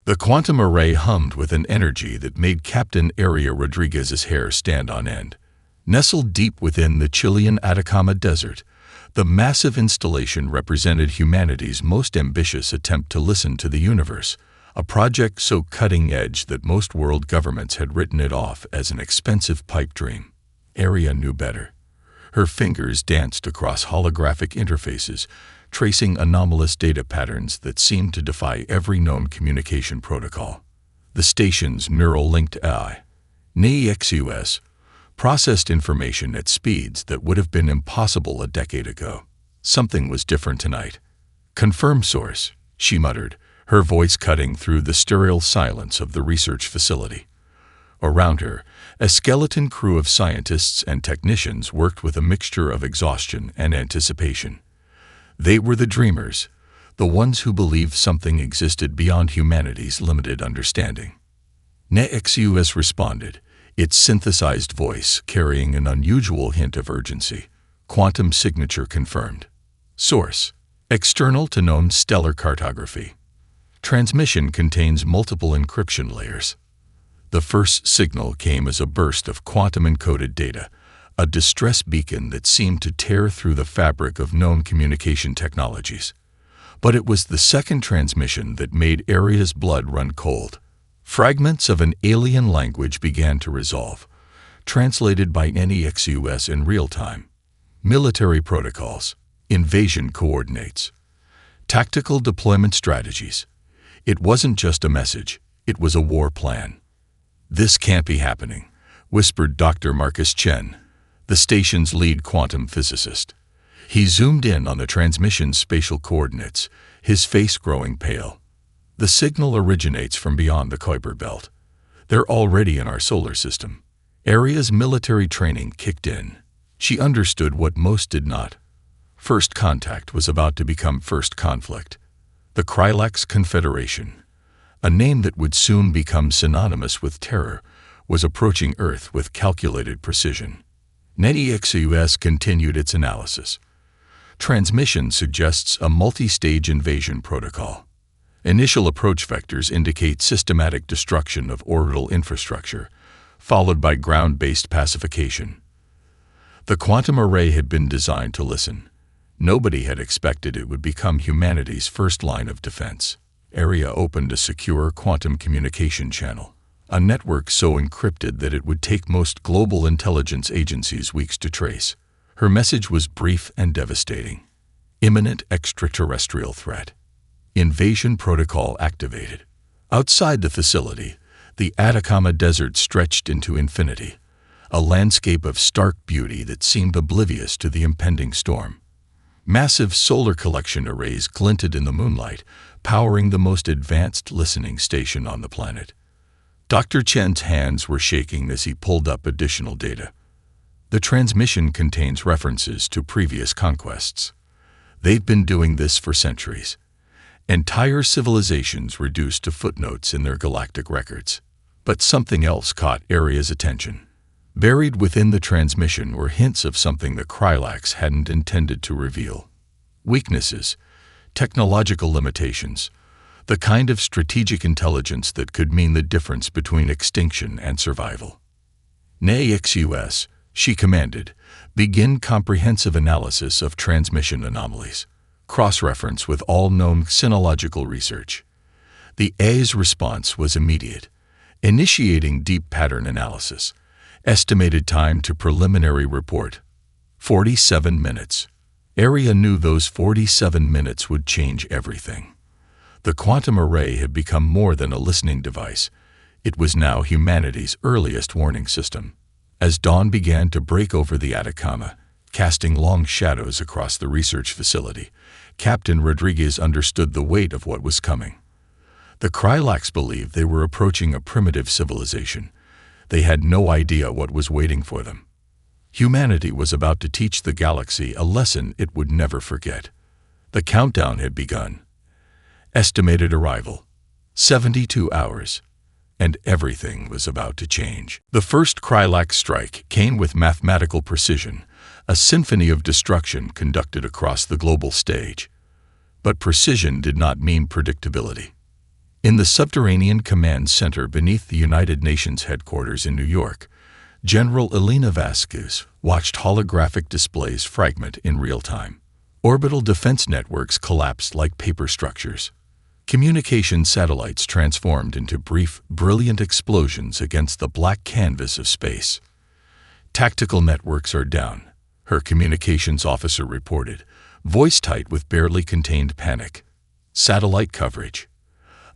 The quantum array hummed with an energy that made Captain Area Rodriguez's hair stand on end. Nestled deep within the Chilean Atacama Desert, the massive installation represented humanity's most ambitious attempt to listen to the universe, a project so cutting-edge that most world governments had written it off as an expensive pipe dream. Area knew better. Her fingers danced across holographic interfaces, tracing anomalous data patterns that seemed to defy every known communication protocol. The station's neural-linked AI, NEXUS, processed information at speeds that would have been impossible a decade ago. Something was different tonight. "Confirm source," she muttered, her voice cutting through the sterile silence of the research facility. Around her, a skeleton crew of scientists and technicians worked with a mixture of exhaustion and anticipation. They were the dreamers, the ones who believed something existed beyond humanity's limited understanding. NEXUS responded, its synthesized voice carrying an unusual hint of urgency. Quantum signature confirmed. Source: external to known stellar cartography. Transmission contains multiple encryption layers. The first signal came as a burst of quantum-encoded data, a distress beacon that seemed to tear through the fabric of known communication technologies. But it was the second transmission that made Area's blood run cold. Fragments of an alien language began to resolve, translated by NEXUS in real time. Military protocols, invasion coordinates, tactical deployment strategies. It wasn't just a message, it was a war plan. "This can't be happening," whispered Dr. Marcus Chen, the station's lead quantum physicist. He zoomed in on the transmission's spatial coordinates, his face growing pale. "The signal originates from beyond the Kuiper Belt. They're already in our solar system." Area's military training kicked in. She understood what most did not. First contact was about to become first conflict. The Krylax Confederation, a name that would soon become synonymous with terror, was approaching Earth with calculated precision. NEXUS continued its analysis. Transmission suggests a multi-stage invasion protocol. Initial approach vectors indicate systematic destruction of orbital infrastructure, followed by ground-based pacification. The quantum array had been designed to listen. Nobody had expected it would become humanity's first line of defense. Area opened a secure quantum communication channel, a network so encrypted that it would take most global intelligence agencies weeks to trace. Her message was brief and devastating. Imminent extraterrestrial threat. Invasion protocol activated. Outside the facility, the Atacama Desert stretched into infinity, a landscape of stark beauty that seemed oblivious to the impending storm. Massive solar collection arrays glinted in the moonlight, powering the most advanced listening station on the planet. Dr. Chen's hands were shaking as he pulled up additional data. The transmission contains references to previous conquests. They'd been doing this for centuries. Entire civilizations reduced to footnotes in their galactic records. But something else caught Area's attention. Buried within the transmission were hints of something the Krylax hadn't intended to reveal. Weaknesses, technological limitations, the kind of strategic intelligence that could mean the difference between extinction and survival. NEXUS, she commanded, begin comprehensive analysis of transmission anomalies. Cross-reference with all known xenological research. The A's response was immediate, initiating deep pattern analysis. Estimated time to preliminary report: 47 minutes. Area knew those 47 minutes would change everything. The quantum array had become more than a listening device. It was now humanity's earliest warning system. As dawn began to break over the Atacama, casting long shadows across the research facility, Captain Rodriguez understood the weight of what was coming. The Krylax believed they were approaching a primitive civilization. They had no idea what was waiting for them. Humanity was about to teach the galaxy a lesson it would never forget. The countdown had begun. Estimated arrival: 72 hours. And everything was about to change. The first Krylax strike came with mathematical precision, a symphony of destruction conducted across the global stage. But precision did not mean predictability. In the subterranean command center beneath the United Nations headquarters in New York, General Elena Vasquez watched holographic displays fragment in real time. Orbital defense networks collapsed like paper structures. Communication satellites transformed into brief, brilliant explosions against the black canvas of space. Tactical networks are down, her communications officer reported, voice tight with barely contained panic. Satellite coverage.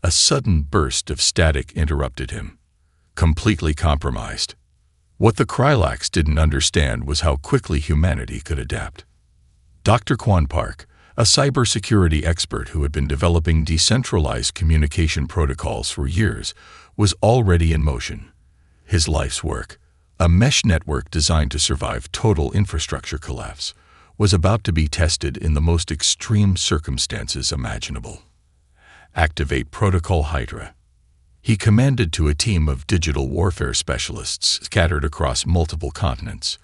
A sudden burst of static interrupted him. Completely compromised. What the Krylax didn't understand was how quickly humanity could adapt. Dr. Quan Park, a cybersecurity expert who had been developing decentralized communication protocols for years, was already in motion. His life's work, a mesh network designed to survive total infrastructure collapse, was about to be tested in the most extreme circumstances imaginable. Activate Protocol Hydra. He commanded to a team of digital warfare specialists scattered across multiple continents.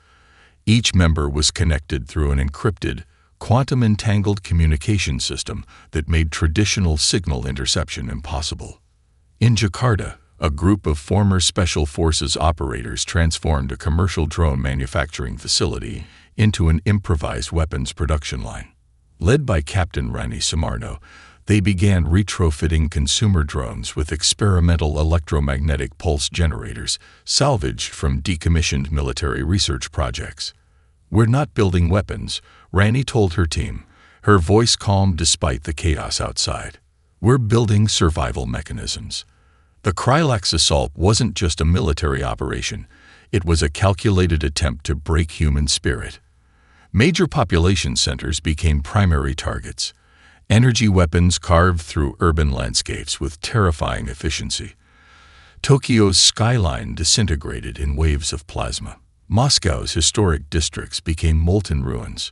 Each member was connected through an encrypted, quantum-entangled communication system that made traditional signal interception impossible. In Jakarta, a group of former Special Forces operators transformed a commercial drone manufacturing facility into an improvised weapons production line. Led by Captain Rani Sumarno, they began retrofitting consumer drones with experimental electromagnetic pulse generators salvaged from decommissioned military research projects. "We're not building weapons," Rani told her team, her voice calm despite the chaos outside. "We're building survival mechanisms." The Krylax assault wasn't just a military operation, it was a calculated attempt to break human spirit. Major population centers became primary targets. Energy weapons carved through urban landscapes with terrifying efficiency. Tokyo's skyline disintegrated in waves of plasma. Moscow's historic districts became molten ruins.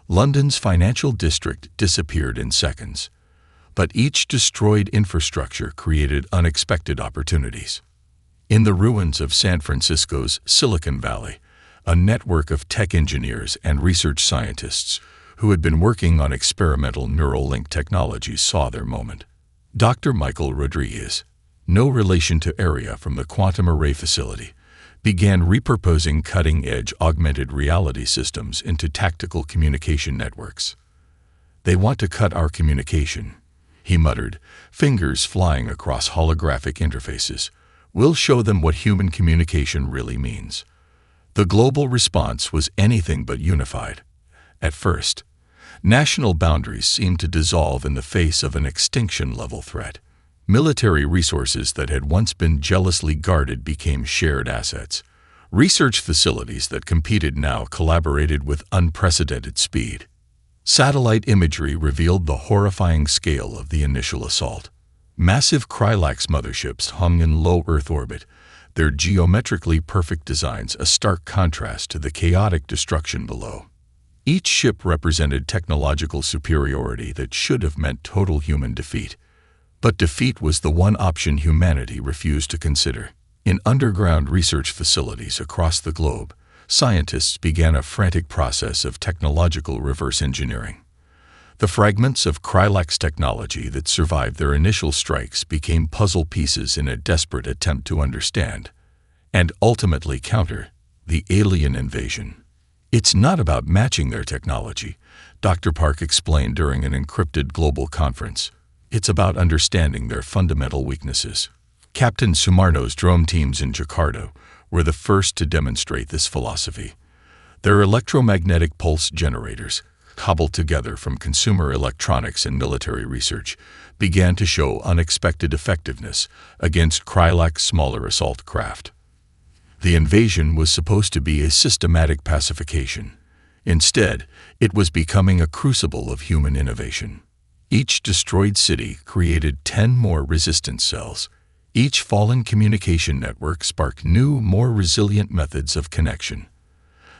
London's financial district disappeared in seconds. But each destroyed infrastructure created unexpected opportunities. In the ruins of San Francisco's Silicon Valley, a network of tech engineers and research scientists who had been working on experimental neural link technologies saw their moment. Dr. Michael Rodriguez, no relation to Area from the Quantum Array Facility, began repurposing cutting-edge augmented reality systems into tactical communication networks. "They want to cut our communication," he muttered, fingers flying across holographic interfaces. "We'll show them what human communication really means." The global response was anything but unified. At first, national boundaries seemed to dissolve in the face of an extinction-level threat. Military resources that had once been jealously guarded became shared assets. Research facilities that competed now collaborated with unprecedented speed. Satellite imagery revealed the horrifying scale of the initial assault. Massive Krylax motherships hung in low Earth orbit, their geometrically perfect designs a stark contrast to the chaotic destruction below. Each ship represented technological superiority that should have meant total human defeat. But defeat was the one option humanity refused to consider. In underground research facilities across the globe, scientists began a frantic process of technological reverse engineering. The fragments of Krylax technology that survived their initial strikes became puzzle pieces in a desperate attempt to understand, and ultimately counter, the alien invasion. "It's not about matching their technology," Dr. Park explained during an encrypted global conference. "It's about understanding their fundamental weaknesses." Captain Sumarno's drone teams in Jakarta were the first to demonstrate this philosophy. Their electromagnetic pulse generators, cobbled together from consumer electronics and military research, began to show unexpected effectiveness against Krylax's smaller assault craft. The invasion was supposed to be a systematic pacification. Instead, it was becoming a crucible of human innovation. Each destroyed city created 10 more resistance cells. Each fallen communication network sparked new, more resilient methods of connection.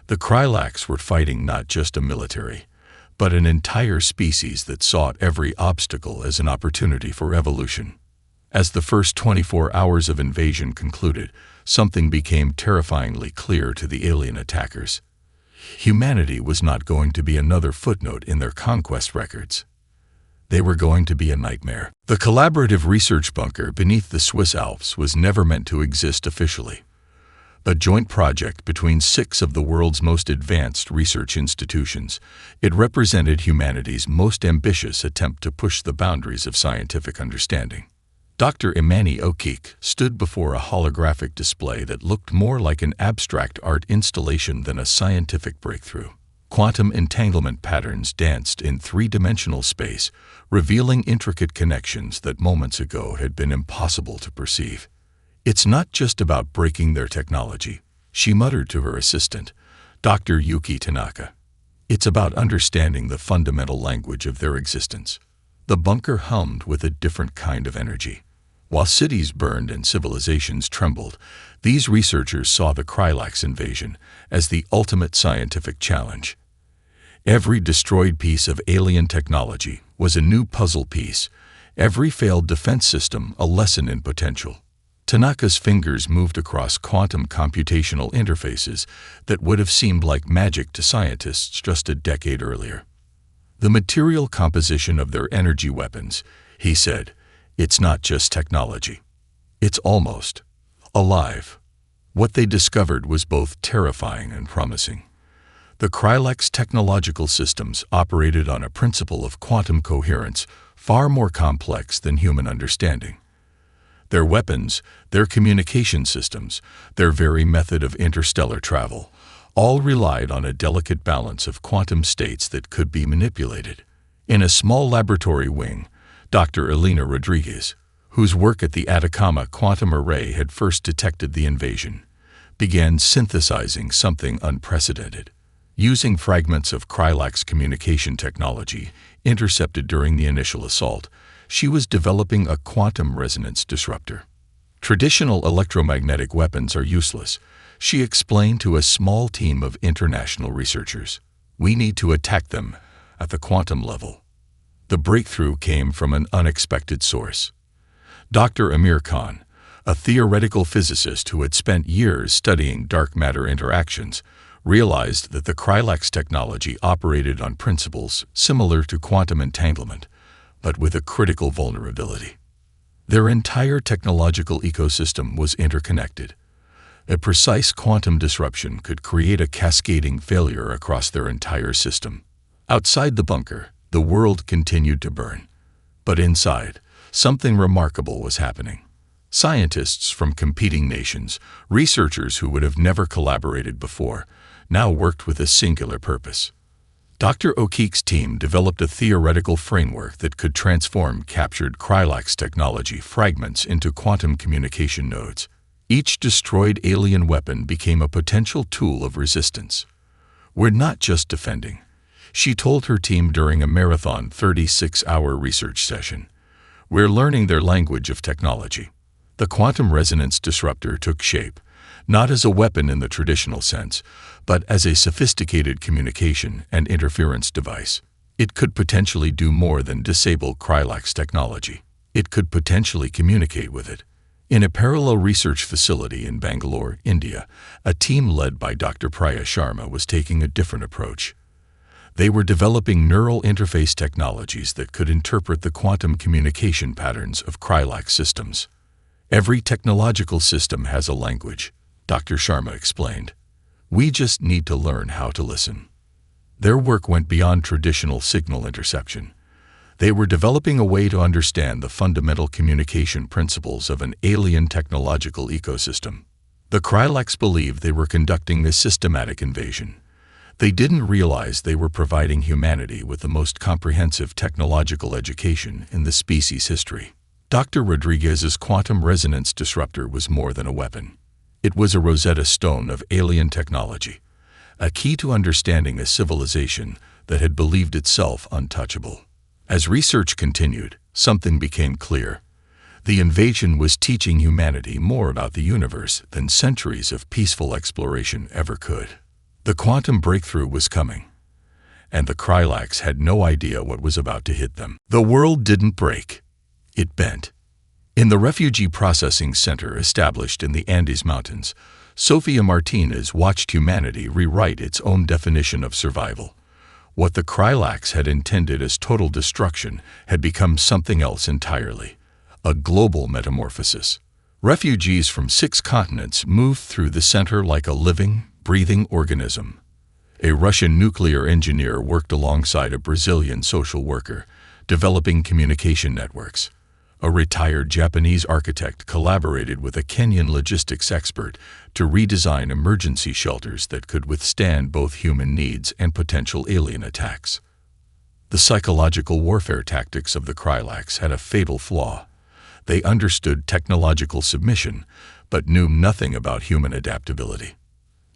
The Krylax were fighting not just a military, but an entire species that sought every obstacle as an opportunity for evolution. As the first 24 hours of invasion concluded, something became terrifyingly clear to the alien attackers. Humanity was not going to be another footnote in their conquest records. They were going to be a nightmare. The collaborative research bunker beneath the Swiss Alps was never meant to exist officially. A joint project between 6 of the world's most advanced research institutions, it represented humanity's most ambitious attempt to push the boundaries of scientific understanding. Dr. Imani Okik stood before a holographic display that looked more like an abstract art installation than a scientific breakthrough. Quantum entanglement patterns danced in 3-dimensional space, revealing intricate connections that moments ago had been impossible to perceive. "It's not just about breaking their technology," she muttered to her assistant, Dr. Yuki Tanaka. "It's about understanding the fundamental language of their existence." The bunker hummed with a different kind of energy. While cities burned and civilizations trembled, these researchers saw the Krylax invasion as the ultimate scientific challenge. Every destroyed piece of alien technology was a new puzzle piece, every failed defense system a lesson in potential. Tanaka's fingers moved across quantum computational interfaces that would have seemed like magic to scientists just a decade earlier. "The material composition of their energy weapons," he said, "it's not just technology. It's almost alive." What they discovered was both terrifying and promising. The Krylax technological systems operated on a principle of quantum coherence far more complex than human understanding. Their weapons, their communication systems, their very method of interstellar travel, all relied on a delicate balance of quantum states that could be manipulated. In a small laboratory wing, Dr. Elena Rodriguez, whose work at the Atacama Quantum Array had first detected the invasion, began synthesizing something unprecedented. Using fragments of Krylax communication technology intercepted during the initial assault, she was developing a quantum resonance disruptor. "Traditional electromagnetic weapons are useless," she explained to a small team of international researchers. "We need to attack them at the quantum level." The breakthrough came from an unexpected source. Dr. Amir Khan, a theoretical physicist who had spent years studying dark matter interactions, realized that the Krylax technology operated on principles similar to quantum entanglement, but with a critical vulnerability. Their entire technological ecosystem was interconnected. A precise quantum disruption could create a cascading failure across their entire system. Outside the bunker, the world continued to burn. But inside, something remarkable was happening. Scientists from competing nations, researchers who would have never collaborated before, now worked with a singular purpose. Dr. Okik's team developed a theoretical framework that could transform captured Krylax technology fragments into quantum communication nodes. Each destroyed alien weapon became a potential tool of resistance. "We're not just defending," she told her team during a marathon 36-hour research session. "We're learning their language of technology." The quantum resonance disruptor took shape, not as a weapon in the traditional sense, but as a sophisticated communication and interference device. It could potentially do more than disable Krylax technology. It could potentially communicate with it. In a parallel research facility in Bangalore, India, a team led by Dr. Priya Sharma was taking a different approach. They were developing neural interface technologies that could interpret the quantum communication patterns of Krylax systems. "Every technological system has a language," Dr. Sharma explained. "We just need to learn how to listen." Their work went beyond traditional signal interception. They were developing a way to understand the fundamental communication principles of an alien technological ecosystem. The Krylax believed they were conducting a systematic invasion. They didn't realize they were providing humanity with the most comprehensive technological education in the species' history. Dr. Rodriguez's quantum resonance disruptor was more than a weapon. It was a Rosetta Stone of alien technology, a key to understanding a civilization that had believed itself untouchable. As research continued, something became clear. The invasion was teaching humanity more about the universe than centuries of peaceful exploration ever could. The quantum breakthrough was coming, and the Krylax had no idea what was about to hit them. The world didn't break. It bent. In the refugee processing center established in the Andes Mountains, Sofia Martinez watched humanity rewrite its own definition of survival. What the Krylax had intended as total destruction had become something else entirely, a global metamorphosis. Refugees from 6 continents moved through the center like a living, breathing organism. A Russian nuclear engineer worked alongside a Brazilian social worker, developing communication networks. A retired Japanese architect collaborated with a Kenyan logistics expert to redesign emergency shelters that could withstand both human needs and potential alien attacks. The psychological warfare tactics of the Krylax had a fatal flaw. They understood technological submission, but knew nothing about human adaptability.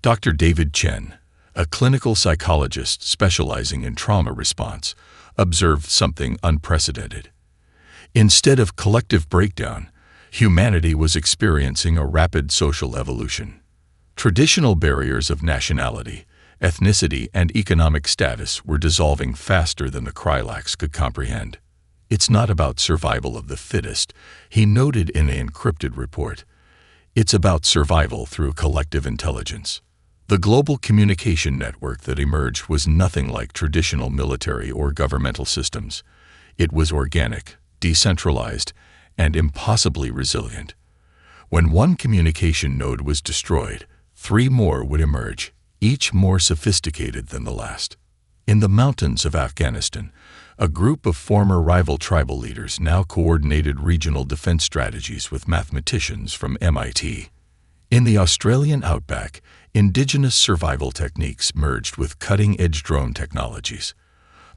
Dr. David Chen, a clinical psychologist specializing in trauma response, observed something unprecedented. Instead of collective breakdown, humanity was experiencing a rapid social evolution. Traditional barriers of nationality, ethnicity, and economic status were dissolving faster than the Krylax could comprehend. It's not about survival of the fittest, he noted in an encrypted report. It's about survival through collective intelligence. The global communication network that emerged was nothing like traditional military or governmental systems. It was organic, decentralized, and impossibly resilient. When one communication node was destroyed, 3 more would emerge, each more sophisticated than the last. In the mountains of Afghanistan, a group of former rival tribal leaders now coordinated regional defense strategies with mathematicians from MIT. In the Australian outback, indigenous survival techniques merged with cutting-edge drone technologies.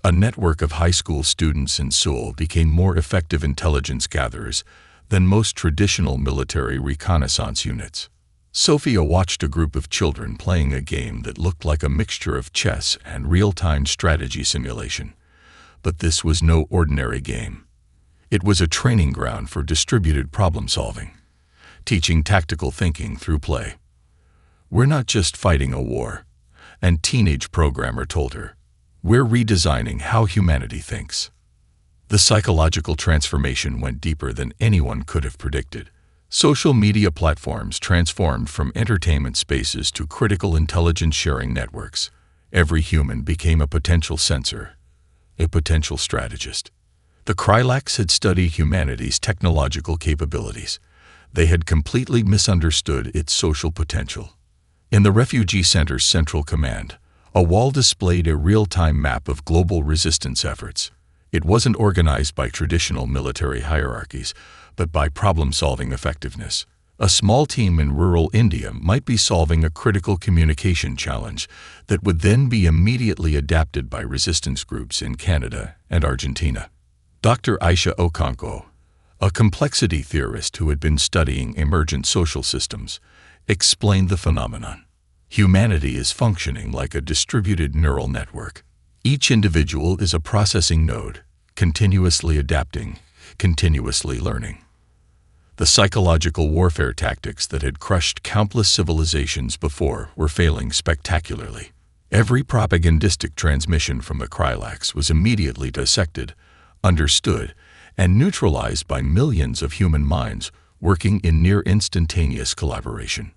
A network of high school students in Seoul became more effective intelligence gatherers than most traditional military reconnaissance units. Sophia watched a group of children playing a game that looked like a mixture of chess and real-time strategy simulation. But this was no ordinary game. It was a training ground for distributed problem-solving, teaching tactical thinking through play. "We're not just fighting a war," a teenage programmer told her. "We're redesigning how humanity thinks." The psychological transformation went deeper than anyone could have predicted. Social media platforms transformed from entertainment spaces to critical intelligence sharing networks. Every human became a potential censor, a potential strategist. The Krylax had studied humanity's technological capabilities. They had completely misunderstood its social potential. In the refugee center's central command, a wall displayed a real-time map of global resistance efforts. It wasn't organized by traditional military hierarchies, but by problem-solving effectiveness. A small team in rural India might be solving a critical communication challenge that would then be immediately adapted by resistance groups in Canada and Argentina. Dr. Aisha Okonkwo, a complexity theorist who had been studying emergent social systems, explained the phenomenon. Humanity is functioning like a distributed neural network. Each individual is a processing node, continuously adapting, continuously learning. The psychological warfare tactics that had crushed countless civilizations before were failing spectacularly. Every propagandistic transmission from the Krylax was immediately dissected, understood, and neutralized by millions of human minds working in near-instantaneous collaboration.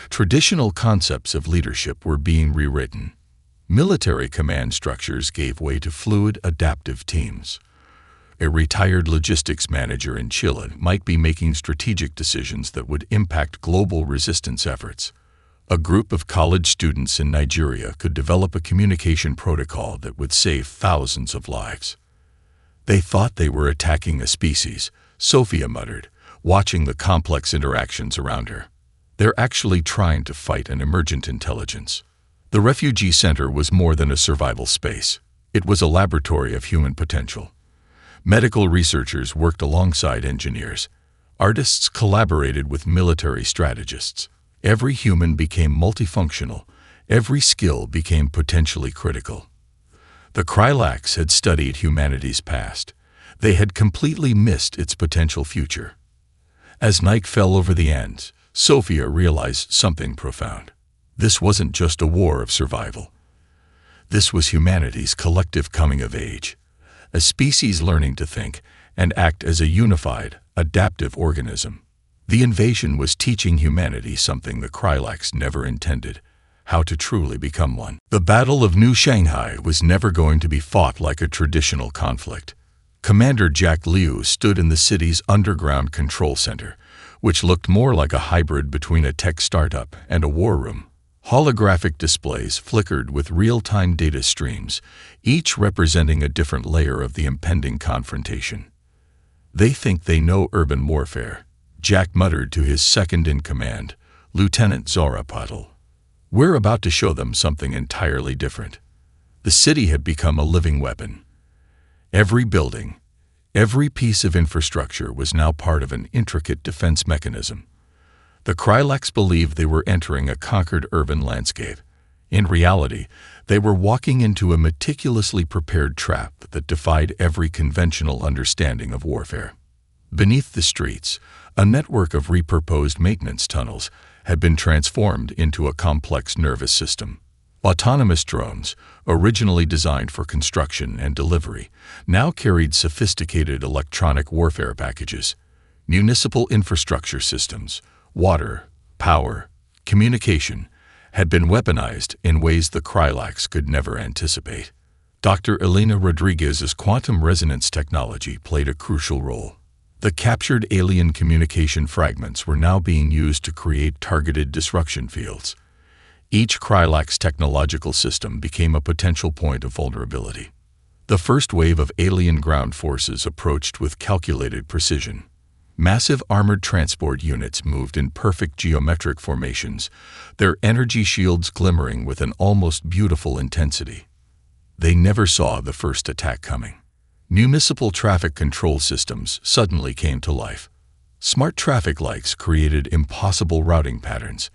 Traditional concepts of leadership were being rewritten. Military command structures gave way to fluid, adaptive teams. A retired logistics manager in Chile might be making strategic decisions that would impact global resistance efforts. A group of college students in Nigeria could develop a communication protocol that would save thousands of lives. They thought they were attacking a species, Sophia muttered, watching the complex interactions around her. They're actually trying to fight an emergent intelligence. The refugee center was more than a survival space. It was a laboratory of human potential. Medical researchers worked alongside engineers. Artists collaborated with military strategists. Every human became multifunctional. Every skill became potentially critical. The Krylax had studied humanity's past. They had completely missed its potential future. As night fell over the ends, Sophia realized something profound. This wasn't just a war of survival. This was humanity's collective coming of age, a species learning to think and act as a unified, adaptive organism. The invasion was teaching humanity something the Krylax never intended: how to truly become one. The Battle of New Shanghai was never going to be fought like a traditional conflict. Commander Jack Liu stood in the city's underground control center, which looked more like a hybrid between a tech startup and a war room. Holographic displays flickered with real-time data streams, each representing a different layer of the impending confrontation. "They think they know urban warfare," Jack muttered to his second-in-command, Lieutenant Zarapatl. "We're about to show them something entirely different." The city had become a living weapon. Every building, every piece of infrastructure was now part of an intricate defense mechanism. The Krylax believed they were entering a conquered urban landscape. In reality, they were walking into a meticulously prepared trap that defied every conventional understanding of warfare. Beneath the streets, a network of repurposed maintenance tunnels had been transformed into a complex nervous system. Autonomous drones, originally designed for construction and delivery, now carried sophisticated electronic warfare packages. Municipal infrastructure systems, water, power, communication, had been weaponized in ways the Krylax could never anticipate. Dr. Elena Rodriguez's quantum resonance technology played a crucial role. The captured alien communication fragments were now being used to create targeted disruption fields. Each Krylax technological system became a potential point of vulnerability. The first wave of alien ground forces approached with calculated precision. Massive armored transport units moved in perfect geometric formations, their energy shields glimmering with an almost beautiful intensity. They never saw the first attack coming. Municipal traffic control systems suddenly came to life. Smart traffic lights created impossible routing patterns.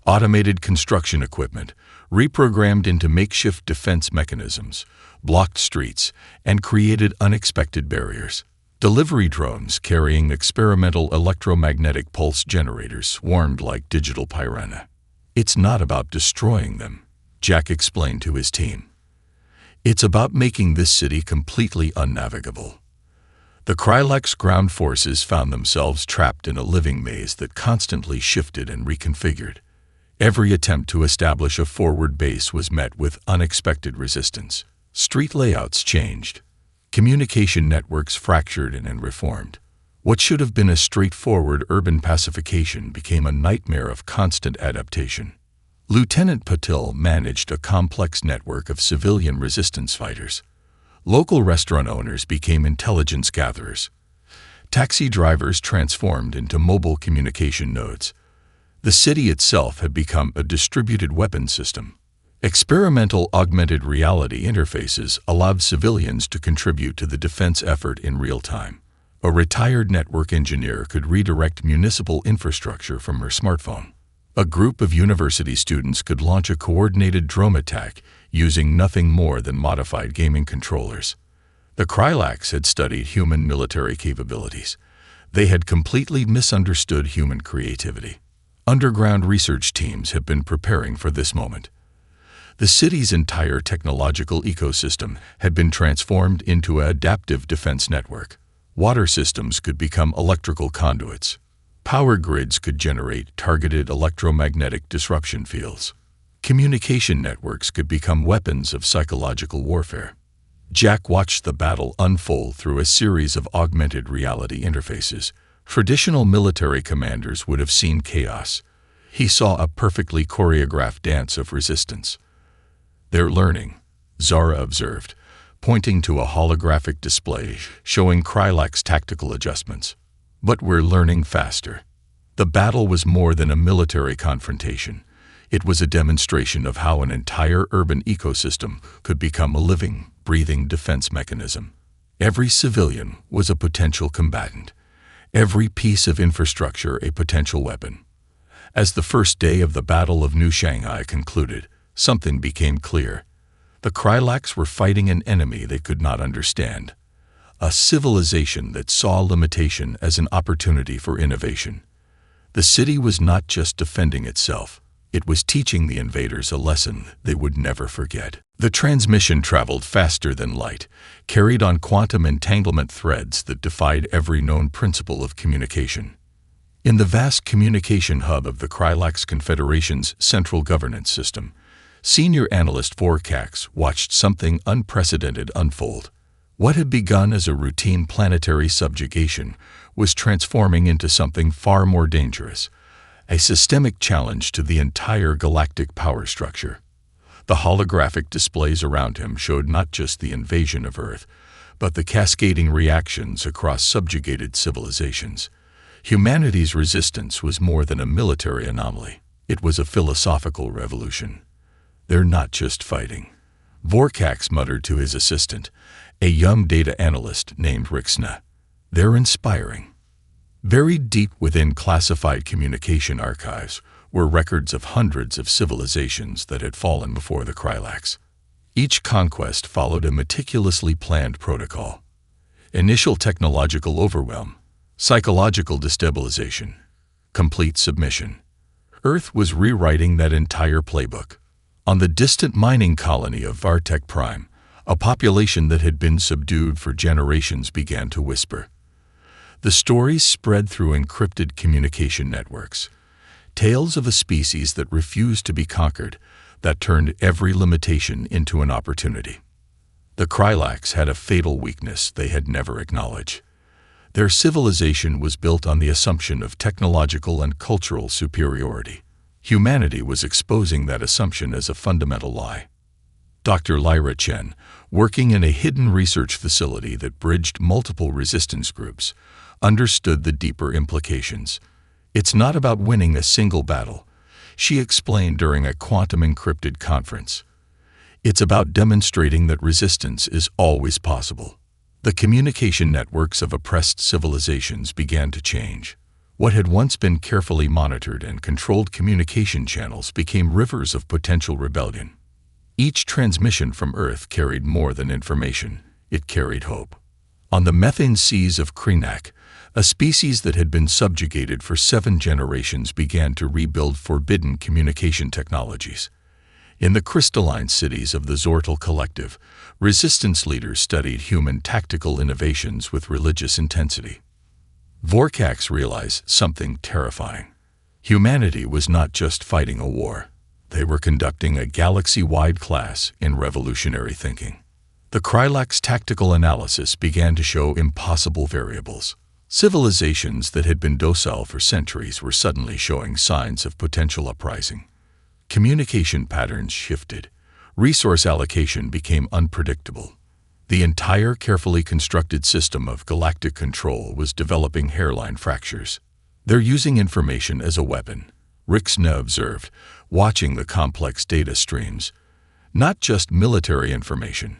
Automated construction equipment, reprogrammed into makeshift defense mechanisms, blocked streets, and created unexpected barriers. Delivery drones carrying experimental electromagnetic pulse generators swarmed like digital piranha. "It's not about destroying them," Jack explained to his team. "It's about making this city completely unnavigable." The Krylax ground forces found themselves trapped in a living maze that constantly shifted and reconfigured. Every attempt to establish a forward base was met with unexpected resistance. Street layouts changed. Communication networks fractured and reformed. What should have been a straightforward urban pacification became a nightmare of constant adaptation. Lieutenant Patil managed a complex network of civilian resistance fighters. Local restaurant owners became intelligence gatherers. Taxi drivers transformed into mobile communication nodes. The city itself had become a distributed weapon system. Experimental augmented reality interfaces allowed civilians to contribute to the defense effort in real time. A retired network engineer could redirect municipal infrastructure from her smartphone. A group of university students could launch a coordinated drone attack using nothing more than modified gaming controllers. The Krylax had studied human military capabilities. They had completely misunderstood human creativity. Underground research teams have been preparing for this moment. The city's entire technological ecosystem had been transformed into an adaptive defense network. Water systems could become electrical conduits. Power grids could generate targeted electromagnetic disruption fields. Communication networks could become weapons of psychological warfare. Jack watched the battle unfold through a series of augmented reality interfaces. Traditional military commanders would have seen chaos. He saw a perfectly choreographed dance of resistance. "They're learning," Zara observed, pointing to a holographic display showing Krylax tactical adjustments. "But we're learning faster." The battle was more than a military confrontation. It was a demonstration of how an entire urban ecosystem could become a living, breathing defense mechanism. Every civilian was a potential combatant. Every piece of infrastructure a potential weapon. As the first day of the Battle of New Shanghai concluded, something became clear. The Krylax were fighting an enemy they could not understand. A civilization that saw limitation as an opportunity for innovation. The city was not just defending itself. It was teaching the invaders a lesson they would never forget. The transmission traveled faster than light, carried on quantum entanglement threads that defied every known principle of communication. In the vast communication hub of the Krylax Confederation's central governance system, Senior Analyst Vorkax watched something unprecedented unfold. What had begun as a routine planetary subjugation was transforming into something far more dangerous, a systemic challenge to the entire galactic power structure. The holographic displays around him showed not just the invasion of Earth, but the cascading reactions across subjugated civilizations. Humanity's resistance was more than a military anomaly. It was a philosophical revolution. They're not just fighting, Vorkax muttered to his assistant, a young data analyst named Rixna. They're inspiring. Buried deep within classified communication archives were records of hundreds of civilizations that had fallen before the Krylax. Each conquest followed a meticulously planned protocol. Initial technological overwhelm, psychological destabilization, complete submission. Earth was rewriting that entire playbook. On the distant mining colony of Vartec Prime, a population that had been subdued for generations began to whisper. The stories spread through encrypted communication networks. Tales of a species that refused to be conquered, that turned every limitation into an opportunity. The Krylax had a fatal weakness they had never acknowledged. Their civilization was built on the assumption of technological and cultural superiority. Humanity was exposing that assumption as a fundamental lie. Dr. Lyra Chen, working in a hidden research facility that bridged multiple resistance groups, understood the deeper implications. It's not about winning a single battle, she explained during a quantum-encrypted conference. It's about demonstrating that resistance is always possible. The communication networks of oppressed civilizations began to change. What had once been carefully monitored and controlled communication channels became rivers of potential rebellion. Each transmission from Earth carried more than information, it carried hope. On the methane seas of Krenak, a species that had been subjugated for 7 generations began to rebuild forbidden communication technologies. In the crystalline cities of the Zortal Collective, resistance leaders studied human tactical innovations with religious intensity. Vorkax realized something terrifying. Humanity was not just fighting a war. They were conducting a galaxy-wide class in revolutionary thinking. The Krylax tactical analysis began to show impossible variables. Civilizations that had been docile for centuries were suddenly showing signs of potential uprising. Communication patterns shifted. Resource allocation became unpredictable. The entire carefully constructed system of galactic control was developing hairline fractures. They're using information as a weapon, Rixna observed, watching the complex data streams. Not just military information,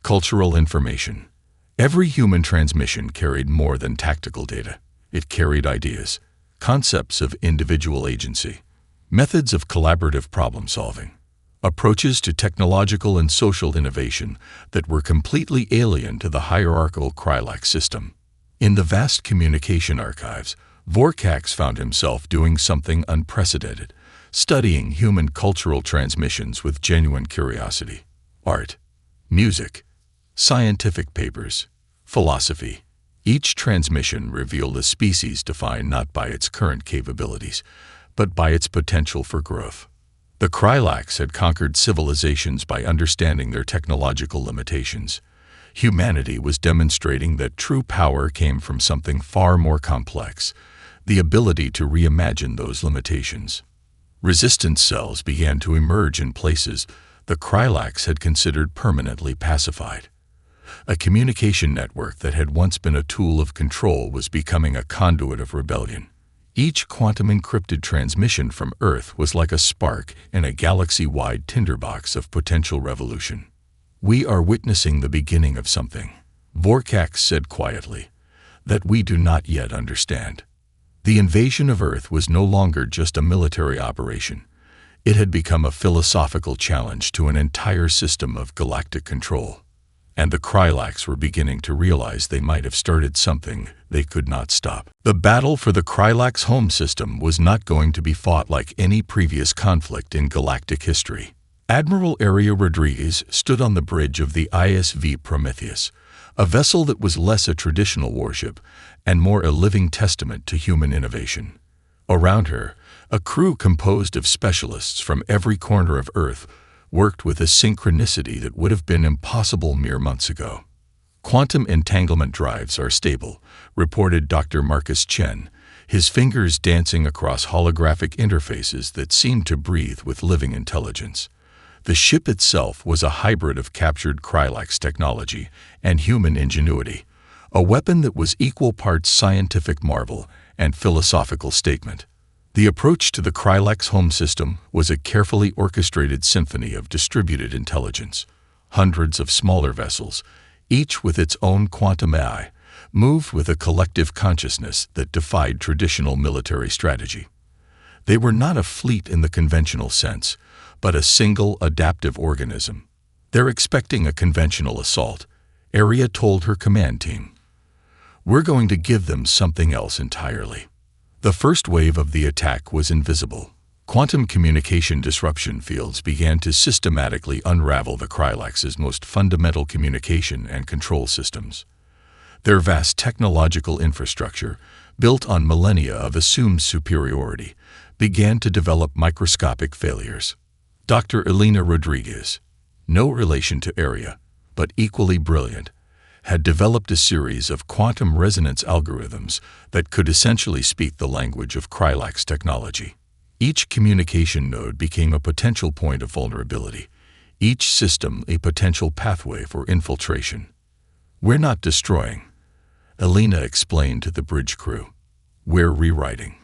cultural information. Every human transmission carried more than tactical data. It carried ideas, concepts of individual agency, methods of collaborative problem-solving, approaches to technological and social innovation that were completely alien to the hierarchical Krylax system. In the vast communication archives, Vorkax found himself doing something unprecedented, studying human cultural transmissions with genuine curiosity. Art, music, scientific papers, philosophy. Each transmission revealed a species defined not by its current capabilities, but by its potential for growth. The Krylax had conquered civilizations by understanding their technological limitations. Humanity was demonstrating that true power came from something far more complex, the ability to reimagine those limitations. Resistance cells began to emerge in places the Krylax had considered permanently pacified. A communication network that had once been a tool of control was becoming a conduit of rebellion. Each quantum-encrypted transmission from Earth was like a spark in a galaxy-wide tinderbox of potential revolution. "We are witnessing the beginning of something," Vorkax said quietly, "that we do not yet understand." The invasion of Earth was no longer just a military operation. It had become a philosophical challenge to an entire system of galactic control. And the Krylax were beginning to realize they might have started something they could not stop. The battle for the Krylax home system was not going to be fought like any previous conflict in galactic history. Admiral Aria Rodriguez stood on the bridge of the ISV Prometheus, a vessel that was less a traditional warship and more a living testament to human innovation. Around her, a crew composed of specialists from every corner of Earth worked with a synchronicity that would have been impossible mere months ago. Quantum entanglement drives are stable, reported Dr. Marcus Chen, his fingers dancing across holographic interfaces that seemed to breathe with living intelligence. The ship itself was a hybrid of captured Krylax technology and human ingenuity, a weapon that was equal parts scientific marvel and philosophical statement. The approach to the Krylax home system was a carefully orchestrated symphony of distributed intelligence. Hundreds of smaller vessels, each with its own quantum AI, moved with a collective consciousness that defied traditional military strategy. They were not a fleet in the conventional sense, but a single adaptive organism. "They're expecting a conventional assault," Arya told her command team. "We're going to give them something else entirely." The first wave of the attack was invisible. Quantum communication disruption fields began to systematically unravel the Krylax's most fundamental communication and control systems. Their vast technological infrastructure, built on millennia of assumed superiority, began to develop microscopic failures. Dr. Elena Rodriguez, no relation to Arya, but equally brilliant, had developed a series of quantum resonance algorithms that could essentially speak the language of Krylax technology. Each communication node became a potential point of vulnerability, each system a potential pathway for infiltration. "We're not destroying," Elena explained to the bridge crew. "We're rewriting."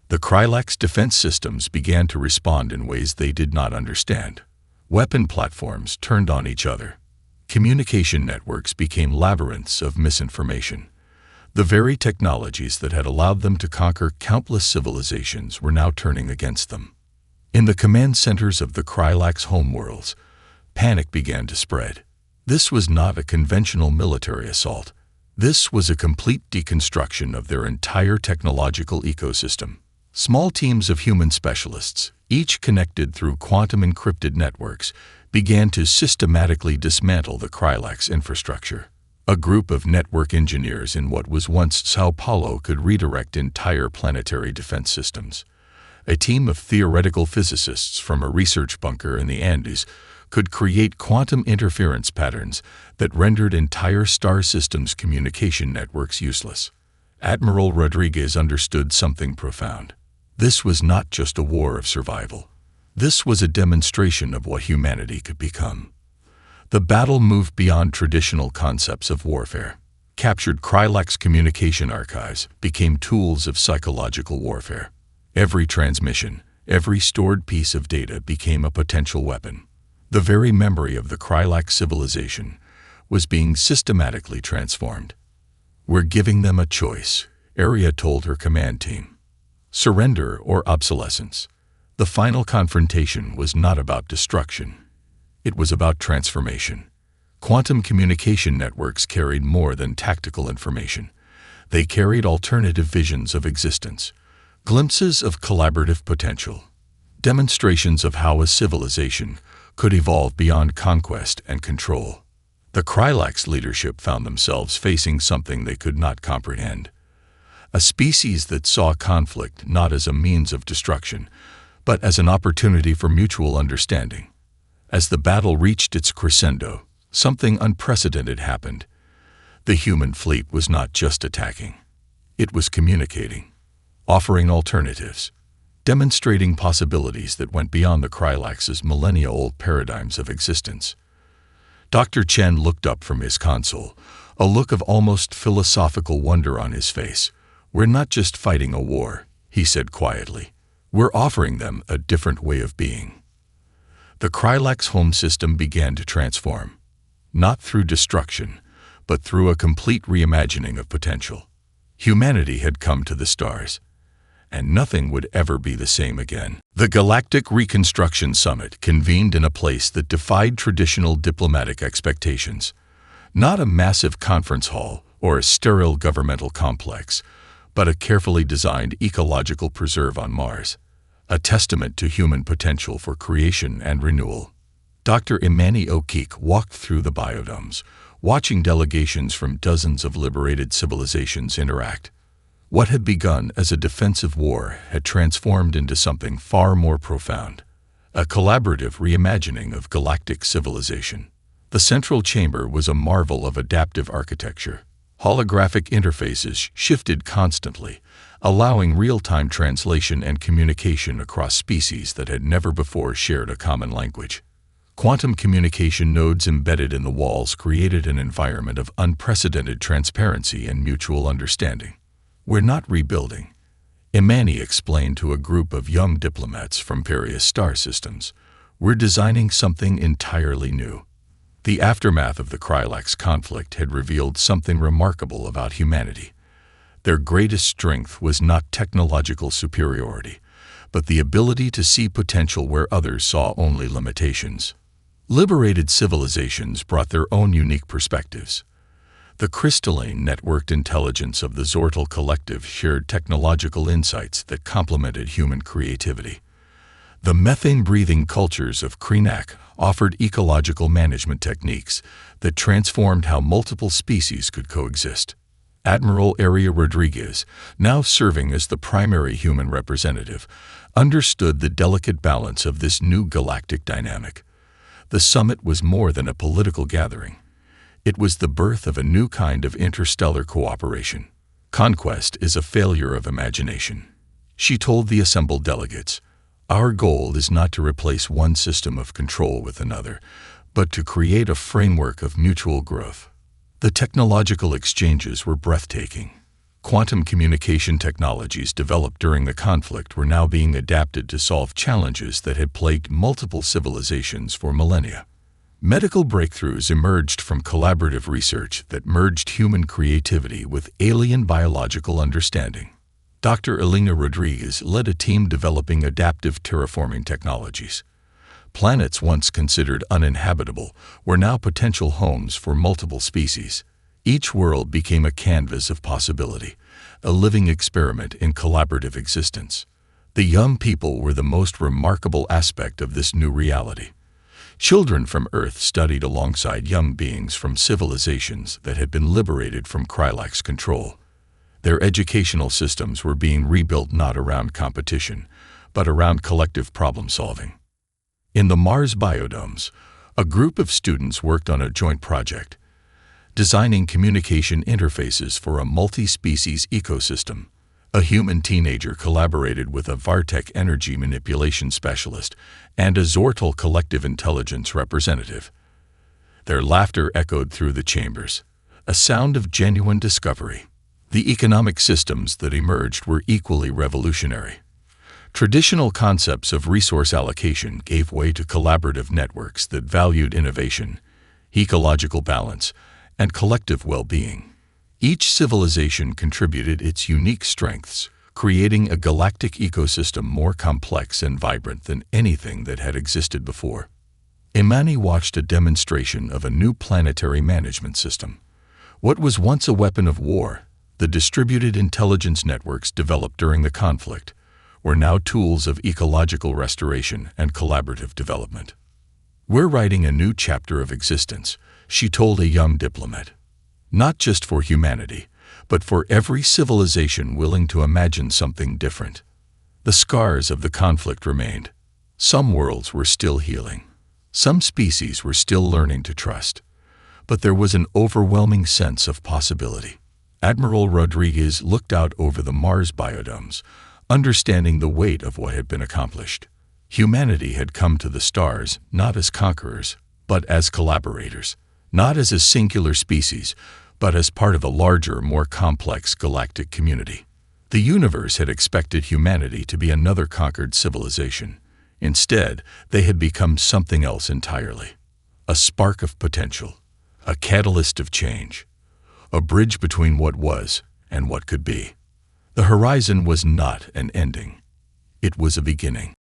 The Krylax defense systems began to respond in ways they did not understand. Weapon platforms turned on each other. Communication networks became labyrinths of misinformation. The very technologies that had allowed them to conquer countless civilizations were now turning against them. In the command centers of the Krylax homeworlds, panic began to spread. This was not a conventional military assault. This was a complete deconstruction of their entire technological ecosystem. Small teams of human specialists, each connected through quantum-encrypted networks, began to systematically dismantle the Krylax infrastructure. A group of network engineers in what was once Sao Paulo could redirect entire planetary defense systems. A team of theoretical physicists from a research bunker in the Andes could create quantum interference patterns that rendered entire star systems' communication networks useless. Admiral Rodriguez understood something profound. This was not just a war of survival. This was a demonstration of what humanity could become. The battle moved beyond traditional concepts of warfare. Captured Krylax communication archives became tools of psychological warfare. Every transmission, every stored piece of data became a potential weapon. The very memory of the Krylax civilization was being systematically transformed. "We're giving them a choice," Arya told her command team. Surrender or obsolescence. The final confrontation was not about destruction. It was about transformation. Quantum communication networks carried more than tactical information. They carried alternative visions of existence, glimpses of collaborative potential, demonstrations of how a civilization could evolve beyond conquest and control. The Krylax leadership found themselves facing something they could not comprehend. A species that saw conflict not as a means of destruction, but as an opportunity for mutual understanding. As the battle reached its crescendo, something unprecedented happened. The human fleet was not just attacking. It was communicating, offering alternatives, demonstrating possibilities that went beyond the Krylax's millennia-old paradigms of existence. Dr. Chen looked up from his console, a look of almost philosophical wonder on his face. "We're not just fighting a war," he said quietly. "We're offering them a different way of being." The Krylax home system began to transform, not through destruction, but through a complete reimagining of potential. Humanity had come to the stars, and nothing would ever be the same again. The Galactic Reconstruction Summit convened in a place that defied traditional diplomatic expectations. Not a massive conference hall or a sterile governmental complex, but a carefully designed ecological preserve on Mars, a testament to human potential for creation and renewal. Dr. Imani Okik walked through the biodomes, watching delegations from dozens of liberated civilizations interact. What had begun as a defensive war had transformed into something far more profound, a collaborative reimagining of galactic civilization. The central chamber was a marvel of adaptive architecture. Holographic interfaces shifted constantly, allowing real-time translation and communication across species that had never before shared a common language. Quantum communication nodes embedded in the walls created an environment of unprecedented transparency and mutual understanding. "We're not rebuilding," Imani explained to a group of young diplomats from various star systems. "We're designing something entirely new." The aftermath of the Krylax conflict had revealed something remarkable about humanity. Their greatest strength was not technological superiority, but the ability to see potential where others saw only limitations. Liberated civilizations brought their own unique perspectives. The crystalline networked intelligence of the Zortal Collective shared technological insights that complemented human creativity. The methane-breathing cultures of Kreenak offered ecological management techniques that transformed how multiple species could coexist. Admiral Aria Rodriguez, now serving as the primary human representative, understood the delicate balance of this new galactic dynamic. The summit was more than a political gathering. It was the birth of a new kind of interstellar cooperation. "Conquest is a failure of imagination," she told the assembled delegates. "Our goal is not to replace one system of control with another, but to create a framework of mutual growth." The technological exchanges were breathtaking. Quantum communication technologies developed during the conflict were now being adapted to solve challenges that had plagued multiple civilizations for millennia. Medical breakthroughs emerged from collaborative research that merged human creativity with alien biological understanding. Dr. Elena Rodriguez led a team developing adaptive terraforming technologies. Planets once considered uninhabitable were now potential homes for multiple species. Each world became a canvas of possibility, a living experiment in collaborative existence. The young people were the most remarkable aspect of this new reality. Children from Earth studied alongside young beings from civilizations that had been liberated from Krylax control. Their educational systems were being rebuilt not around competition, but around collective problem-solving. In the Mars biodomes, a group of students worked on a joint project, designing communication interfaces for a multi-species ecosystem. A human teenager collaborated with a Vartech energy manipulation specialist and a Zortal collective intelligence representative. Their laughter echoed through the chambers, a sound of genuine discovery. The economic systems that emerged were equally revolutionary. Traditional concepts of resource allocation gave way to collaborative networks that valued innovation, ecological balance, and collective well-being. Each civilization contributed its unique strengths, creating a galactic ecosystem more complex and vibrant than anything that had existed before. Imani watched a demonstration of a new planetary management system. What was once a weapon of war, the distributed intelligence networks developed during the conflict, were now tools of ecological restoration and collaborative development. "We're writing a new chapter of existence," she told a young diplomat. "Not just for humanity, but for every civilization willing to imagine something different." The scars of the conflict remained. Some worlds were still healing. Some species were still learning to trust. But there was an overwhelming sense of possibility. Admiral Rodriguez looked out over the Mars biodomes, understanding the weight of what had been accomplished. Humanity had come to the stars not as conquerors, but as collaborators. Not as a singular species, but as part of a larger, more complex galactic community. The universe had expected humanity to be another conquered civilization. Instead, they had become something else entirely. A spark of potential, a catalyst of change, a bridge between what was and what could be. The horizon was not an ending. It was a beginning.